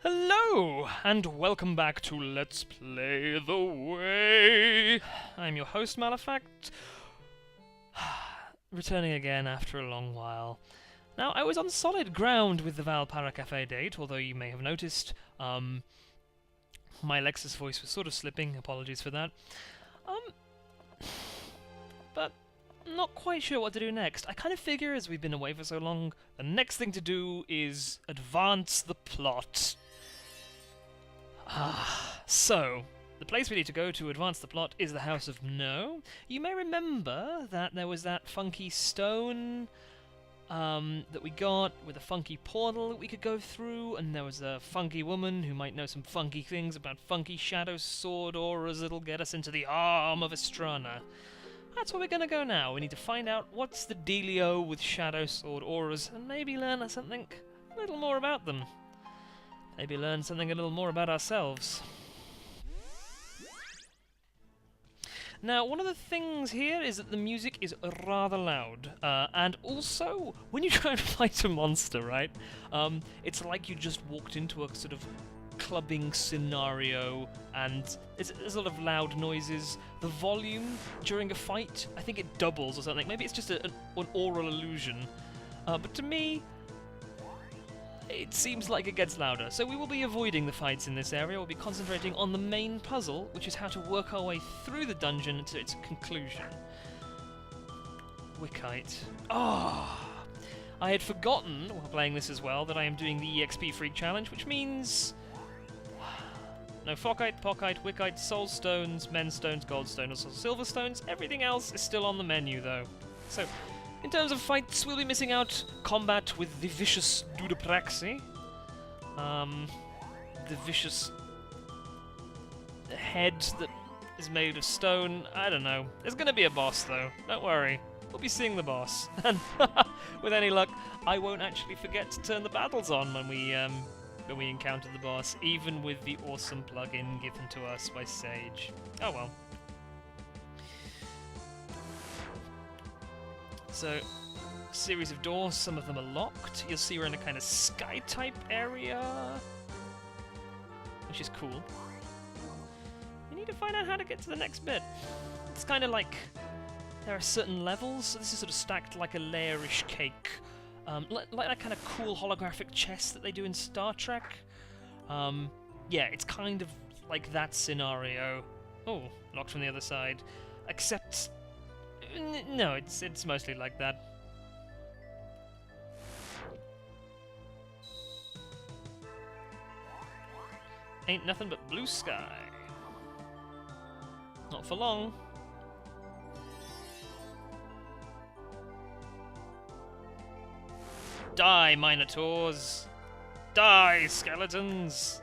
Hello, and welcome back to Let's Play The Way. I'm your host, Malefact, returning again after a long while. Now, I was on solid ground with the Valpara Cafe date, although you may have noticed, my Lexus voice was sort of slipping, apologies for that. But I'm not quite sure what to do next. I kind of figure, as we've been away for so long, the next thing to do is advance the plot. So, the place we need to go to advance the plot is the House of No. You may remember that there was that funky stone that we got with a funky portal that we could go through, and there was a funky woman who might know some funky things about funky shadow sword auras that'll get us into the arm of Estrana. That's where we're gonna go now. We need to find out what's the dealio with shadow sword auras, and maybe learn something a little more about them. Maybe learn something a little more about ourselves. Now, one of the things here is that the music is rather loud, and also, when you try and fight a monster, right, it's like you just walked into a sort of clubbing scenario, and there's a lot of loud noises. The volume during a fight, I think it doubles or something. Maybe it's just an aural illusion, but to me, it seems like it gets louder, so we will be avoiding the fights in this area. We'll be concentrating on the main puzzle, which is how to work our way through the dungeon to its conclusion. Wickite. I had forgotten, while playing this as well, that I am doing the EXP Freak Challenge, which means no Fockite, Pockite, Wickite, Soul Stones, Men Stones, Gold Stones, or Silver Stones. Everything else is still on the menu, though. So, in terms of fights, we'll be missing out combat with the vicious Dudapraxi. The vicious head that is made of stone. I don't know. There's going to be a boss, though. Don't worry. We'll be seeing the boss. And with any luck, I won't actually forget to turn the battles on when we encounter the boss, even with the awesome plugin given to us by Sage. Oh well. So, series of doors, some of them are locked. You'll see we're in a kind of sky-type area, which is cool. We need to find out how to get to the next bit. It's kind of like there are certain levels, so this is sort of stacked like a layerish cake. Like that kind of cool holographic chess that they do in Star Trek. Yeah, it's kind of like that scenario. Oh, locked from the other side. Except no, it's mostly like that. Ain't nothing but blue sky. Not for long. Die, Minotaurs! Die, skeletons!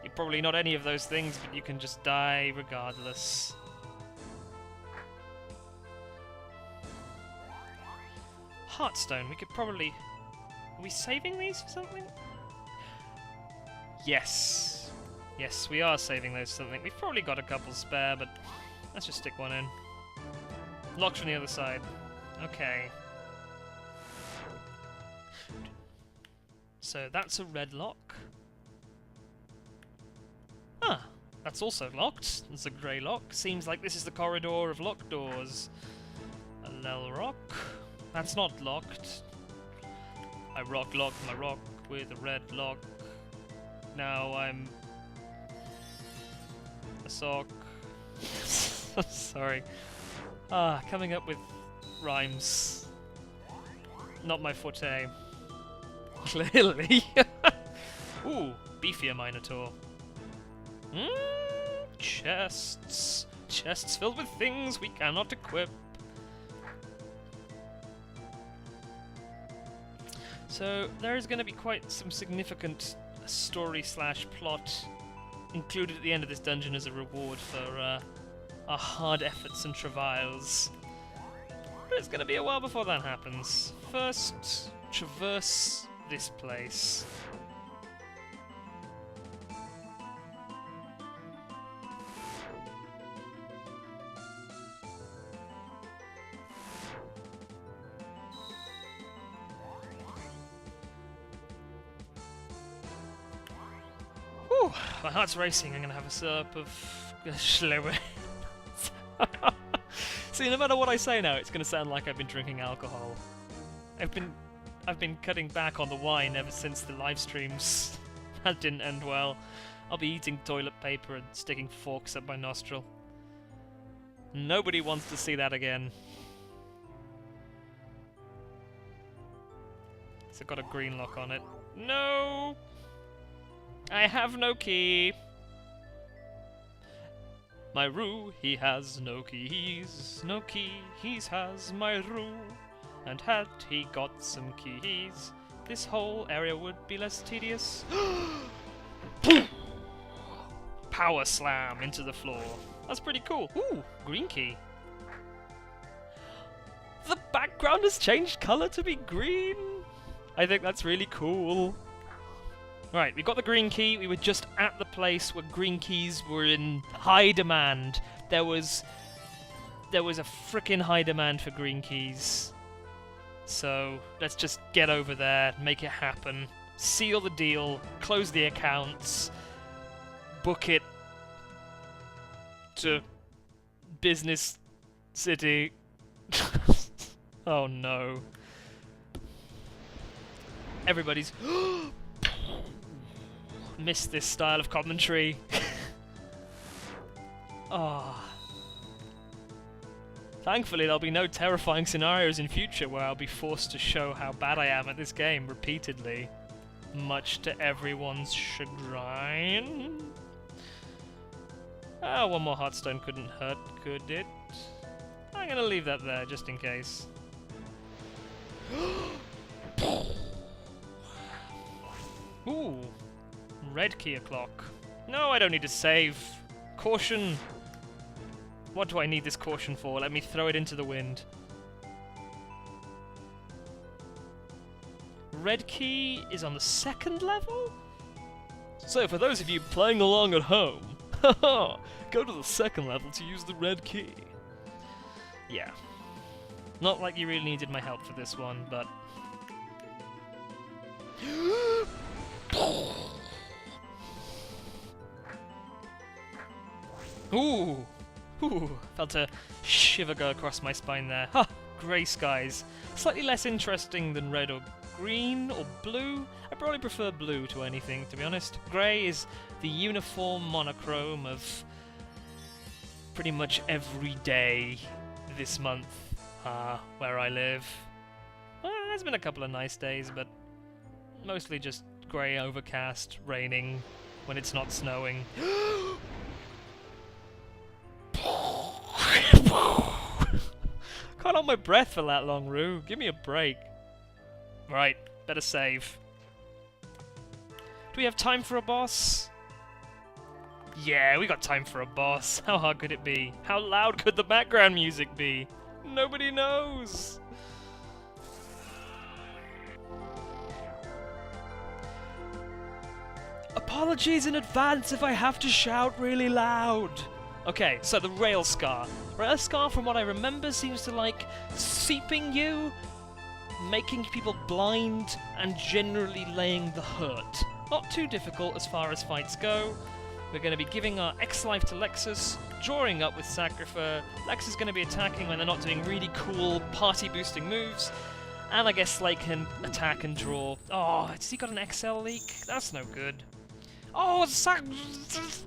You're probably not any of those things, but you can just die regardless. Heartstone, we could probably... Are we saving these for something? Yes. Yes, we are saving those for something. We've probably got a couple spare, but let's just stick one in. Locked from the other side. Okay. So that's a red lock. Ah, that's also locked. It's a grey lock. Seems like this is the corridor of locked doors. A Lel rock. That's not locked. I locked my rock with a red lock. Now I'm a sock. Sorry. Coming up with rhymes. Not my forte. Clearly. Ooh, beefier Minotaur. Chests. Chests filled with things we cannot equip. So there is going to be quite some significant story/plot included at the end of this dungeon as a reward for our hard efforts and travails. But it's going to be a while before that happens. First, traverse this place. Whew, my heart's racing. I'm gonna have a syrup of Schlewe. See, no matter what I say now, it's gonna sound like I've been drinking alcohol. I've been cutting back on the wine ever since the live streams. That didn't end well. I'll be eating toilet paper and sticking forks up my nostril. Nobody wants to see that again. It's got a green lock on it. No! I have no key. My roo, he has no keys. No key, he has my roo. And had he got some keys, this whole area would be less tedious. Power slam into the floor. That's pretty cool. Ooh, green key. The background has changed colour to be green. I think that's really cool. Right, we got the green key. We were just at the place where green keys were in high demand. There was a frickin' high demand for green keys. So let's just get over there, make it happen, seal the deal, close the accounts, book it to Business City. Oh no. Everybody's missed this style of commentary. Ah. Thankfully, there'll be no terrifying scenarios in future where I'll be forced to show how bad I am at this game repeatedly, much to everyone's chagrin. Ah, one more Heartstone couldn't hurt, could it? I'm gonna leave that there, just in case. Ooh, red key o'clock. No, I don't need to save. Caution. What do I need this caution for? Let me throw it into the wind. Red key is on the 2nd level? So for those of you playing along at home, haha, go to the 2nd level to use the red key. Yeah. Not like you really needed my help for this one, but... Ooh! Ooh, felt a shiver go across my spine there. Ha! Grey skies. Slightly less interesting than red or green or blue. I probably prefer blue to anything, to be honest. Grey is the uniform monochrome of pretty much every day this month where I live. There's been a couple of nice days, but mostly just grey, overcast, raining when it's not snowing. Can't hold my breath for that long, Roo. Give me a break. Right, better save. Do we have time for a boss? Yeah, we got time for a boss. How hard could it be? How loud could the background music be? Nobody knows. Apologies in advance if I have to shout really loud. Okay, so the Rail Scar. Rail Scar, from what I remember, seems to like seeping you, making people blind, and generally laying the hurt. Not too difficult as far as fights go. We're going to be giving our X-Life to Lexus, drawing up with Sacrifer. Lex is going to be attacking when they're not doing really cool party-boosting moves. And I guess Slay can attack and draw. Oh, has he got an XL leak? That's no good. Oh,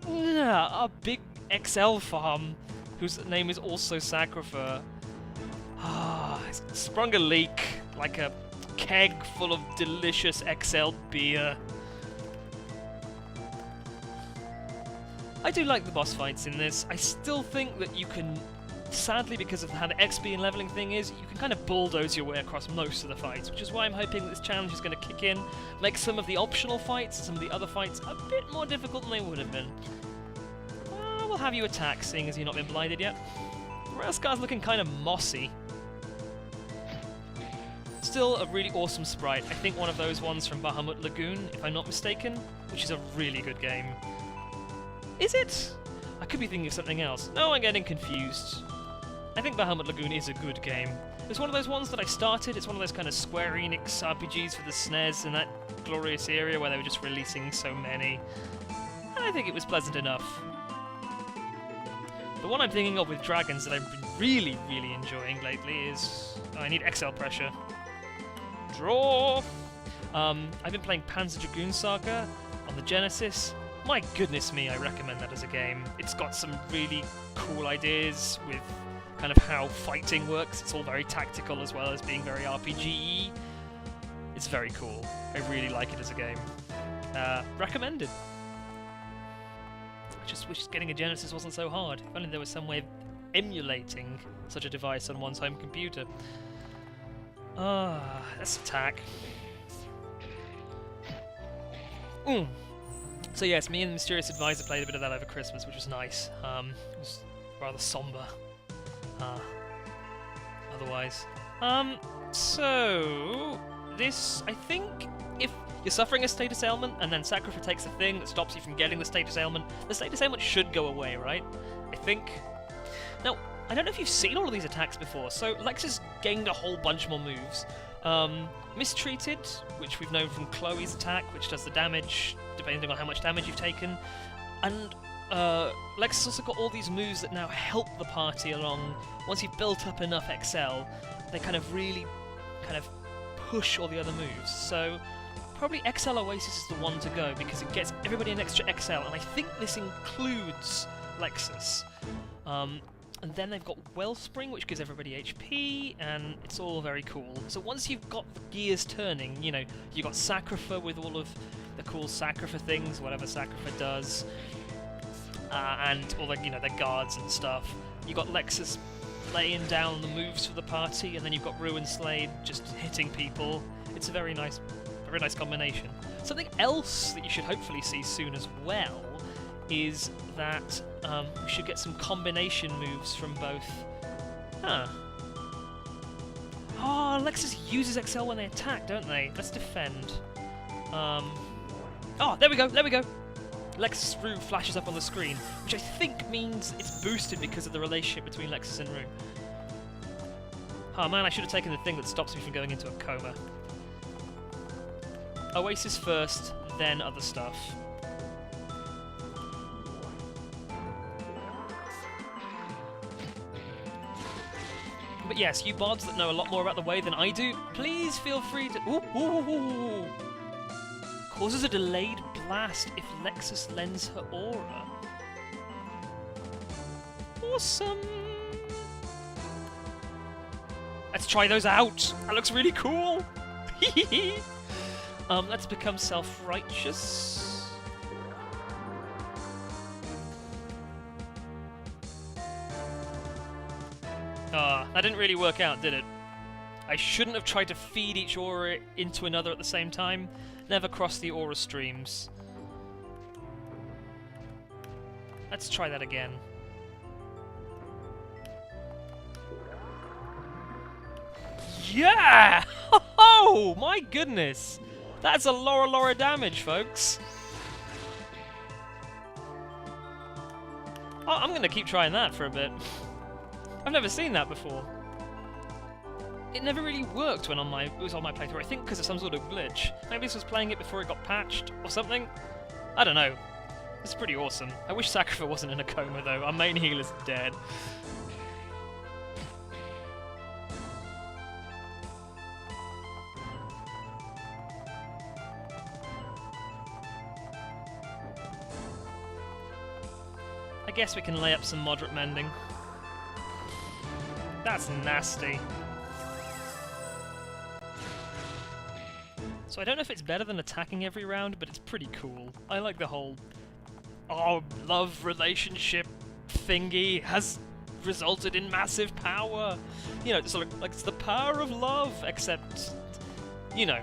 a big XL farm, whose name is also Sacrifer. Ah, it's sprung a leak like a keg full of delicious XL beer. I do like the boss fights in this. I still think that you can, sadly because of how the XP and leveling thing is, you can kind of bulldoze your way across most of the fights, which is why I'm hoping that this challenge is going to kick in, make some of the optional fights and some of the other fights a bit more difficult than they would have been. We'll have you attack, seeing as you've not been blinded yet. Railscar's looking kind of mossy. Still a really awesome sprite. I think one of those ones from Bahamut Lagoon, if I'm not mistaken, which is a really good game. Is it? I could be thinking of something else. No, I'm getting confused. I think Bahamut Lagoon is a good game. It's one of those ones that I started. It's one of those kind of Square Enix RPGs for the SNES in that glorious area where they were just releasing so many. I think it was pleasant enough. The one I'm thinking of with dragons that I've been really, really enjoying lately is... Oh, I need XL pressure. Draw! I've been playing Panzer Dragoon Saga on the Genesis. My goodness me, I recommend that as a game. It's got some really cool ideas with kind of how fighting works. It's all very tactical as well as being very RPG-y. It's very cool. I really like it as a game. Recommended. I just wish getting a Genesis wasn't so hard. If only there was some way of emulating such a device on one's home computer. Let's attack. So yes, me and the Mysterious Advisor played a bit of that over Christmas, which was nice. It was rather somber. Otherwise. So... This, I think, if you're suffering a status ailment and then Sacrifice takes a thing that stops you from getting the status ailment should go away, right? I think. Now, I don't know if you've seen all of these attacks before, so Lexus gained a whole bunch more moves. Mistreated, which we've known from Chloe's attack, which does the damage depending on how much damage you've taken. And Lexus also got all these moves that now help the party along. Once you've built up enough XL, they kind of really push all the other moves. So probably XL Oasis is the one to go because it gets everybody an extra XL, and I think this includes Lexus. And then they've got Wellspring, which gives everybody HP, and it's all very cool. So once you've got the gears turning, you know, you've got Sacrifa with all of the cool Sacrifa things, whatever Sacrifa does, and all the, you know, the guards and stuff. You've got Lexus laying down the moves for the party, and then you've got Ruin Slade just hitting people. It's a very nice combination. Something else that you should hopefully see soon as well is that we should get some combination moves from both. Oh, Lexus uses XL when they attack, don't they? Let's defend. Oh, there we go. Lexus Rue flashes up on the screen, which I think means it's boosted because of the relationship between Lexus and Rue. Oh man, I should have taken the thing that stops me from going into a coma. Oasis first, then other stuff. But yes, you bards that know a lot more about the way than I do, please feel free to... Ooh. Causes a delayed blast if Lexus lends her aura. Awesome! Let's try those out! That looks really cool! Let's become self-righteous. That didn't really work out, did it? I shouldn't have tried to feed each aura into another at the same time. Never cross the aura streams. Let's try that again. Yeah! Oh my goodness! That's a Laura damage, folks. Oh, I'm gonna keep trying that for a bit. I've never seen that before. It never really worked when it was on my playthrough, I think because of some sort of glitch. Maybe this was playing it before it got patched or something? I don't know. It's pretty awesome. I wish Sacrifice wasn't in a coma though. Our main healer's dead. I guess we can lay up some moderate mending. That's nasty. So I don't know if it's better than attacking every round, but it's pretty cool. I like the whole love relationship thingy has resulted in massive power. You know, it's sort of like it's the power of love, except, you know,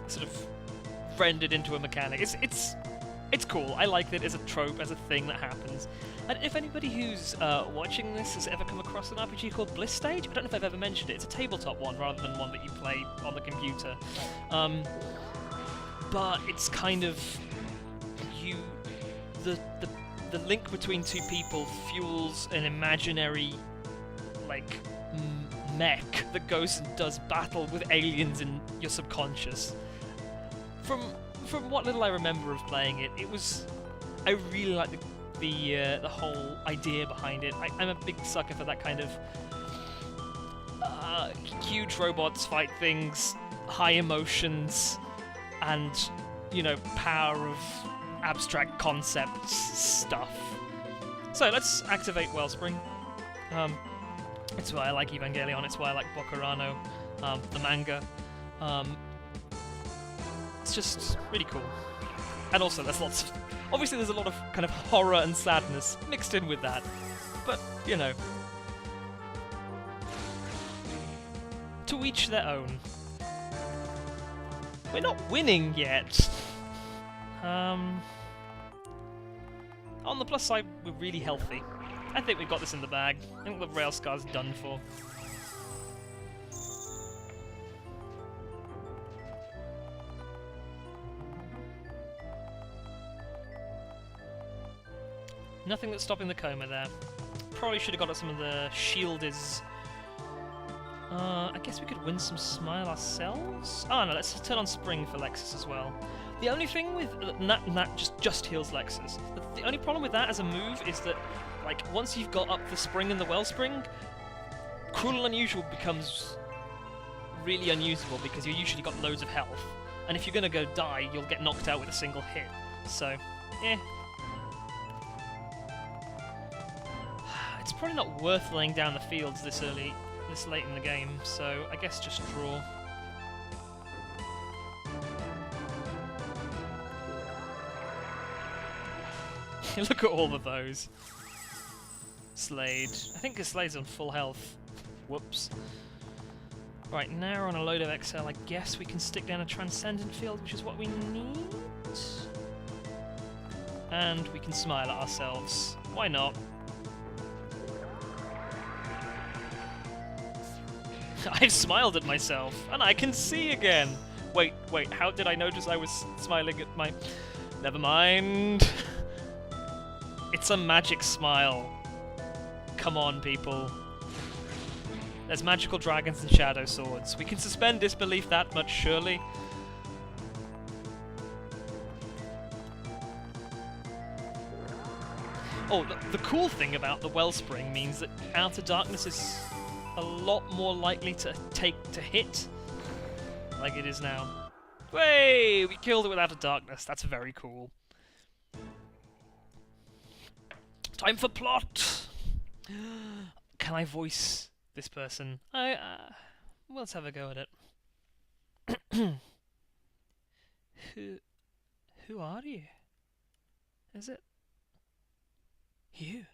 sort of rendered into a mechanic. It's cool. I like it as a trope, as a thing that happens. And if anybody who's watching this has ever come across an RPG called Bliss Stage, I don't know if I've ever mentioned it. It's a tabletop one rather than one that you play on the computer. But it's kind of the link between two people fuels an imaginary like mech that goes and does battle with aliens in your subconscious. from what little I remember of playing it, I really like the whole idea behind it. I'm a big sucker for that kind of huge robots fight things, high emotions, and power of abstract concepts stuff. So let's activate Wellspring. It's why I like Evangelion. It's why I like Bokurano, the manga. It's just really cool. And also, obviously there's a lot of kind of horror and sadness mixed in with that. But, to each their own. We're not winning yet. On the plus side, we're really healthy. I think we've got this in the bag. I think the rail scar's done for. Nothing that's stopping the coma there. Probably should have got at some of the shielders. I guess we could win some smile ourselves? Oh no, let's turn on Spring for Lexus as well. The only thing with that just heals Lexus. The only problem with that as a move is that, like, once you've got up the Spring and the Wellspring, Cruel and Unusual becomes really unusable because you usually got loads of health. And if you're gonna go die, you'll get knocked out with a single hit. So, It's probably not worth laying down the fields this late in the game, so I guess just draw. Look at all of those. Slade. I think Slade's on full health. Whoops. Right, now we're on a load of XL. I guess we can stick down a Transcendent Field, which is what we need. And we can smile at ourselves. Why not? I've smiled at myself, and I can see again! Wait, how did I notice I was smiling at my... Never mind. It's a magic smile. Come on, people. There's magical dragons and shadow swords. We can suspend disbelief that much, surely. Oh, the cool thing about the Wellspring means that Outer Darkness is a lot more likely to hit, like it is now. Way! We killed it with Outer Darkness. That's very cool. Time for plot! Can I voice this person? Well, let's have a go at it. Who are you? Is it you?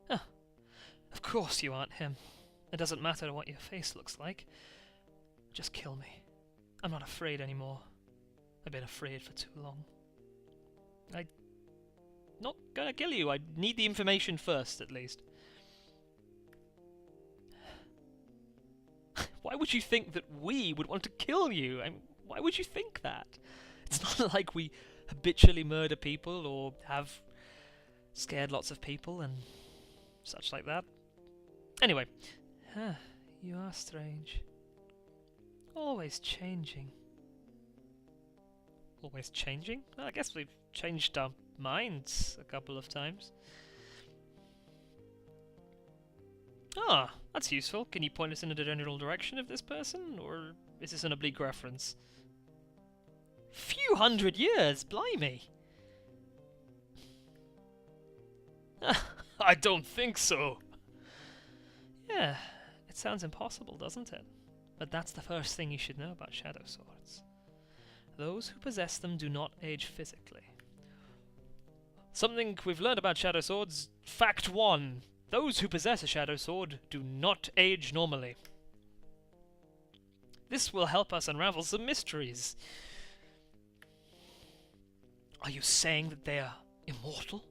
Oh, of course you aren't him. It doesn't matter what your face looks like. Just kill me. I'm not afraid anymore. I've been afraid for too long. I'm not gonna kill you. I need the information first, at least. Why would you think that we would want to kill you? I mean, why would you think that? It's not like we habitually murder people or have scared lots of people and such like that. Anyway, you are strange. Always changing. Always changing? Well, I guess we've changed our minds a couple of times. Ah, that's useful. Can you point us in a general direction of this person, or is this an oblique reference? Few hundred years, blimey! I don't think so. Yeah, it sounds impossible, doesn't it? But that's the first thing you should know about shadow swords. Those who possess them do not age physically. Something we've learned about shadow swords. Fact 1. Those who possess a shadow sword do not age normally. This will help us unravel some mysteries. Are you saying that they are immortal?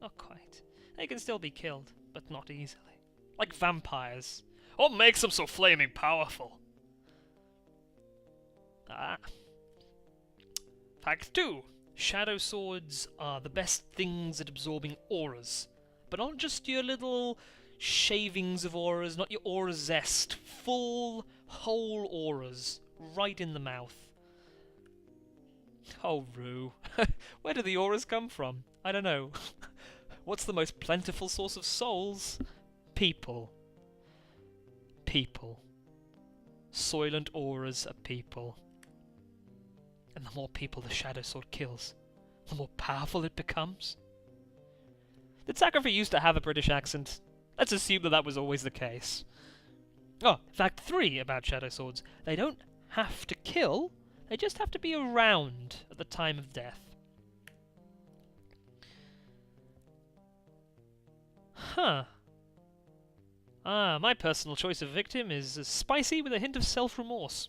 Not quite. They can still be killed, but not easily. Like vampires. What makes them so flaming powerful? Fact 2. Shadow swords are the best things at absorbing auras. But not just your little shavings of auras, not your aura zest. Full, whole auras. right in the mouth. Oh, Rue. Where do the auras come from? I don't know. What's the most plentiful source of souls? People. People. Soylent auras are people. And the more people the Shadow Sword kills, the more powerful it becomes. Did Sacrifice used to have a British accent? Let's assume that that was always the case. Oh, fact 3 about Shadow Swords. They don't have to kill, they just have to be around at the time of death. Huh. Ah, my personal choice of victim is spicy with a hint of self-remorse.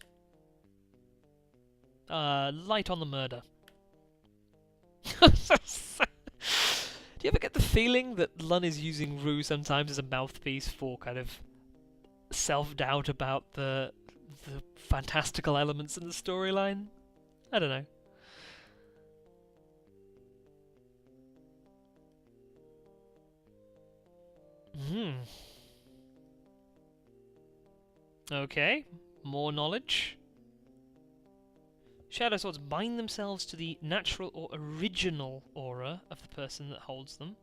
Light on the murder. Do you ever get the feeling that Lun is using Rue sometimes as a mouthpiece for kind of self-doubt about the fantastical elements in the storyline? I don't know. Okay, more knowledge. Shadow swords bind themselves to the natural or original aura of the person that holds them.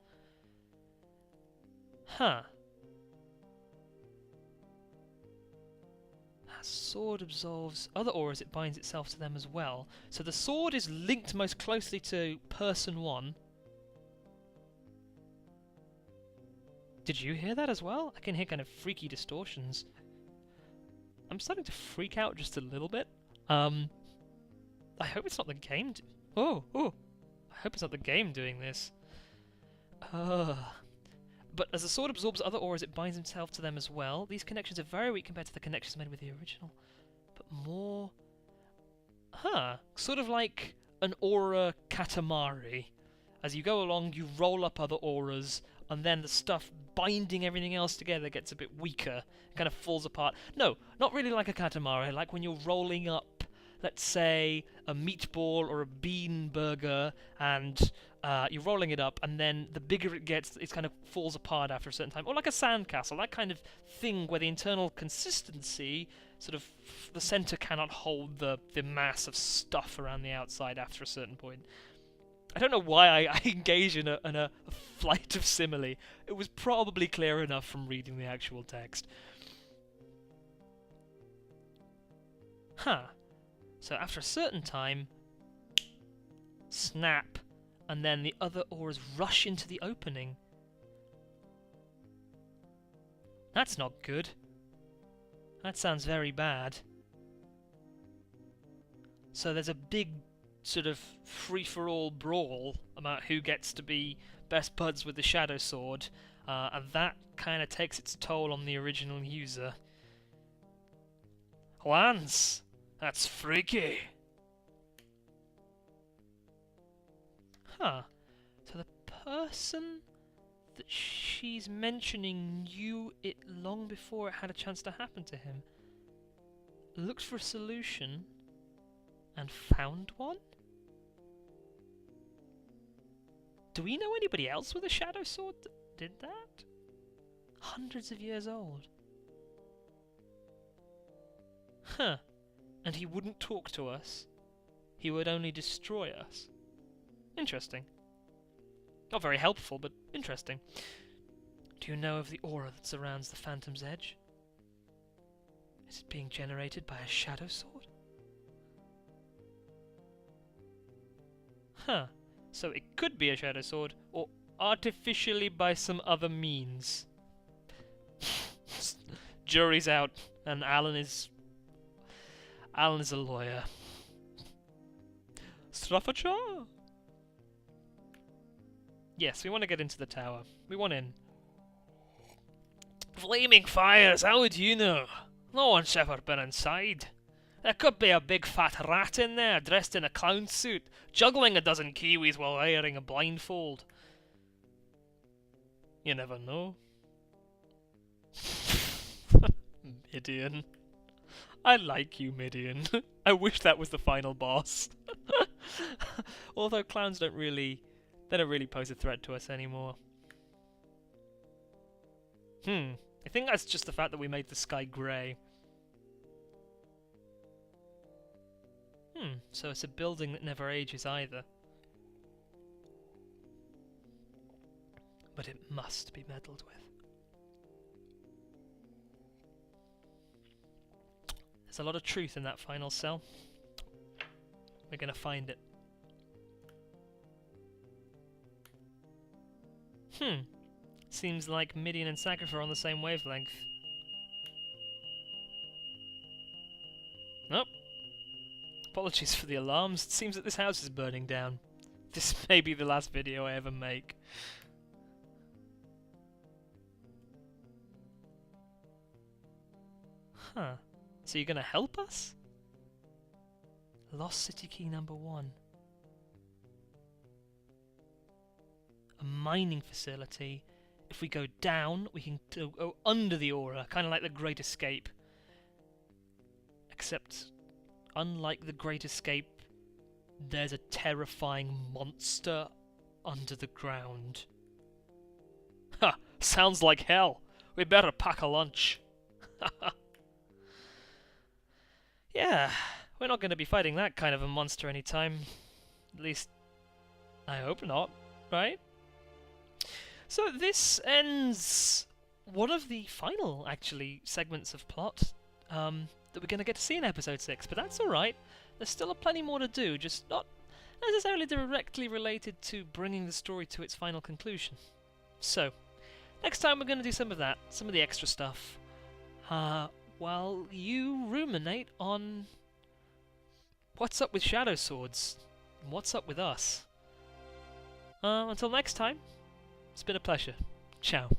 Huh. That sword absolves other auras, it binds itself to them as well. So the sword is linked most closely to person 1. Did you hear that as well? I can hear kind of freaky distortions. I'm starting to freak out just a little bit. I hope it's not the game. I hope it's not the game doing this. But as the sword absorbs other auras, it binds itself to them as well. These connections are very weak compared to the connections made with the original. But more... Sort of like an aura katamari. As you go along, you roll up other auras, and then the stuff binding everything else together gets a bit weaker. It kind of falls apart. No, not really like a katamari, like when you're rolling up, let's say, a meatball or a bean burger, and you're rolling it up, and then the bigger it gets, it kind of falls apart after a certain time. Or like a sandcastle, that kind of thing where the internal consistency, sort of, the center cannot hold the mass of stuff around the outside after a certain point. I don't know why I engage in a flight of simile. It was probably clear enough from reading the actual text. So after a certain time, snap, and then the other auras rush into the opening. That's not good. That sounds very bad. So there's a big sort of free-for-all brawl about who gets to be best buds with the Shadow Sword, and that kind of takes its toll on the original user. Lance! That's freaky! So the person that she's mentioning knew it long before it had a chance to happen to him. Looked for a solution and found one? Do we know anybody else with a Shadow Sword that did that? Hundreds of years old. And he wouldn't talk to us. He would only destroy us. Interesting. Not very helpful, but interesting. Do you know of the aura that surrounds the Phantom's Edge? Is it being generated by a Shadow Sword? So it could be a Shadow Sword, or artificially by some other means. Jury's out, and Alan is a lawyer. Staffordshire? Yes, we want to get into the tower. We want in. Flaming fires, how would you know? No one's ever been inside. There could be a big fat rat in there, dressed in a clown suit, juggling a dozen kiwis while wearing a blindfold. You never know. Midian. I like you, Midian. I wish that was the final boss. Although clowns don't really pose a threat to us anymore. I think that's just the fact that we made the sky grey. So it's a building that never ages either. But it must be meddled with. There's a lot of truth in that final cell. We're gonna find it. Seems like Midian and Sacrifice are on the same wavelength. Nope. Apologies for the alarms. It seems that this house is burning down. This may be the last video I ever make. Huh. So you're gonna help us? Lost City Key number 1. A mining facility. If we go down, we can go under the aura, kind of like the Great Escape. Except, unlike the Great Escape, there's a terrifying monster under the ground. Ha! Sounds like hell. We better pack a lunch. Yeah, we're not going to be fighting that kind of a monster anytime. At least, I hope not, right? So this ends one of the final, actually, segments of plot that we're going to get to see in episode 6, but that's alright. There's still plenty more to do, just not necessarily directly related to bringing the story to its final conclusion. So, next time we're going to do some of that, some of the extra stuff, while you ruminate on what's up with Shadow Swords, and what's up with us. Until next time, it's been a pleasure. Ciao.